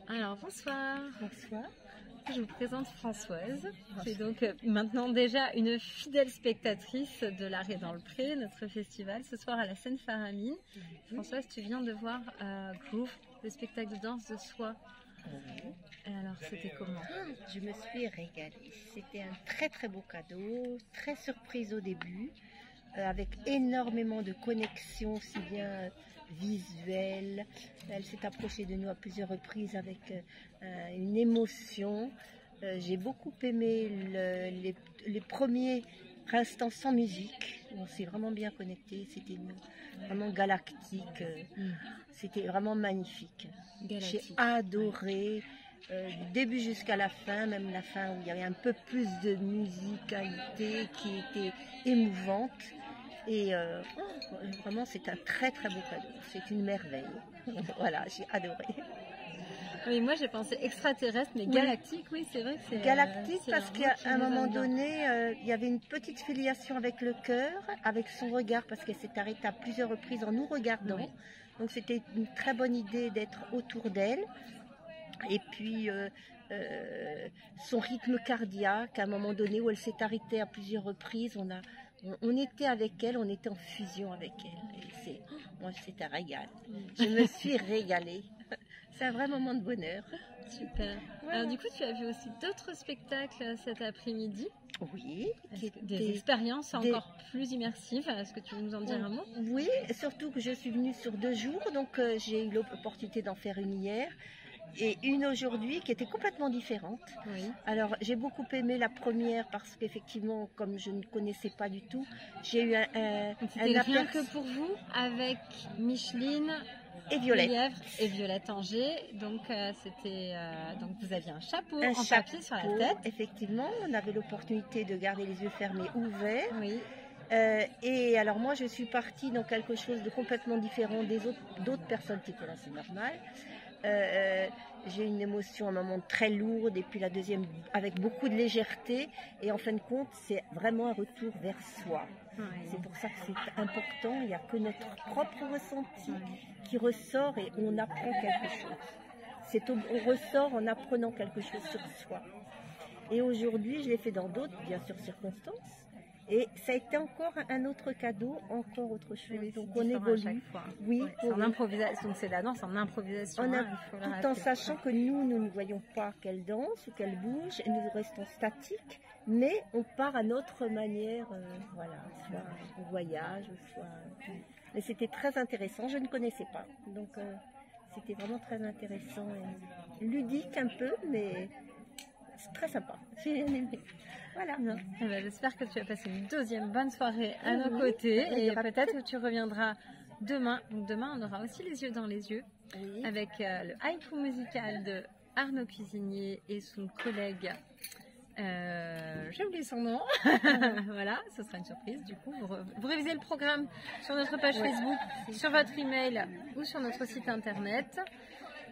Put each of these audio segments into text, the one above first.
Alors bonsoir. Bonsoir. Je vous présente Françoise, qui est donc maintenant déjà une fidèle spectatrice de l'Arrêt dans le Pré, notre festival, ce soir à la Seine-Faramine. Françoise, tu viens de voir Groove, le spectacle de danse de soi. Et alors, c'était comment? Je me suis régalée. C'était un très très beau cadeau, très surprise au début, avec énormément de connexions, aussi bien visuelles. Elle s'est approchée de nous à plusieurs reprises avec une émotion. J'ai beaucoup aimé les premiers instants sans musique. On s'est vraiment bien connecté. C'était vraiment galactique. C'était vraiment magnifique. J'ai adoré. Du début jusqu'à la fin, même la fin où il y avait un peu plus de musicalité qui était émouvante. Et vraiment, c'est un très très beau cadeau. C'est une merveille. Voilà, j'ai adoré. Oui, moi j'ai pensé extraterrestre, mais galactique, oui, c'est vrai que c'est... Galactique parce qu'à un moment donné, il y avait une petite filiation avec le cœur, avec son regard, parce qu'elle s'est arrêtée à plusieurs reprises en nous regardant. Oui. Donc c'était une très bonne idée d'être autour d'elle. Et puis son rythme cardiaque, à un moment donné où elle s'est arrêtée à plusieurs reprises, on était avec elle, on était en fusion avec elle. Et moi, c'est un régal. Je me suis régalée. C'est un vrai moment de bonheur. Super. Voilà. Alors du coup, tu as vu aussi d'autres spectacles cet après-midi? Oui. Des expériences encore plus immersives. Est-ce que tu veux nous en dire un mot? Oui, surtout que je suis venue sur 2 jours, donc j'ai eu l'opportunité d'en faire une hier. Et une aujourd'hui qui était complètement différente. Oui. Alors j'ai beaucoup aimé la première parce qu'effectivement, comme je ne connaissais pas du tout, j'ai eu un rien que pour vous avec Micheline et Violette Lièvre et Violette Anger. Donc donc vous aviez un chapeau en papier sur la tête. Effectivement, on avait l'opportunité de garder les yeux fermés ouverts. Oui. Et alors moi je suis partie dans quelque chose de complètement différent des d'autres personnes qui étaient là, c'est normal. J'ai une émotion à un moment très lourde et puis la deuxième avec beaucoup de légèreté et en fin de compte c'est vraiment un retour vers soi. Oui. C'est pour ça que c'est important, il n'y a que notre propre ressenti qui ressort et on apprend quelque chose. On ressort en apprenant quelque chose sur soi. Et aujourd'hui je l'ai fait dans d'autres bien sûr circonstances. Et ça a été encore un autre cadeau, encore autre chose. Oui, donc on évolue. Oui, en improvisation. Donc c'est la danse en improvisation. Tout en sachant que nous ne voyons pas qu'elle danse ou qu'elle bouge, et nous restons statiques, mais on part à notre manière, voilà, soit au voyage, soit. Mais c'était très intéressant, je ne connaissais pas. Donc c'était vraiment très intéressant et ludique un peu, mais c'est très sympa. J'ai bien aimé. Voilà. J'espère que tu vas passer une deuxième bonne soirée à nos côtés et peut-être que tu reviendras demain. Donc demain, on aura aussi les yeux dans les yeux avec le haïku musical de Arnaud Cuisinier et son collègue. J'ai oublié son nom. Voilà, ce sera une surprise. Du coup, vous révisez le programme sur notre page Facebook, sur votre email ou sur notre site internet.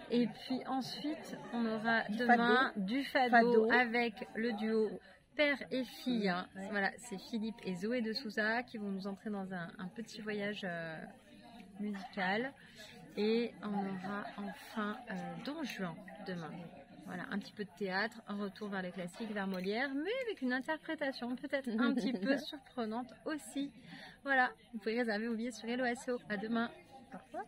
Et puis ensuite, on aura demain du fado avec le duo père et fille. Voilà, c'est Philippe et Zoé de Souza qui vont nous entrer dans un petit voyage musical. Et on aura enfin Don Juan demain. Voilà, un petit peu de théâtre, un retour vers les classiques, vers Molière, mais avec une interprétation peut-être un petit peu surprenante aussi. Voilà, vous pouvez réserver vos billets sur Hello Asso. À demain. Au revoir.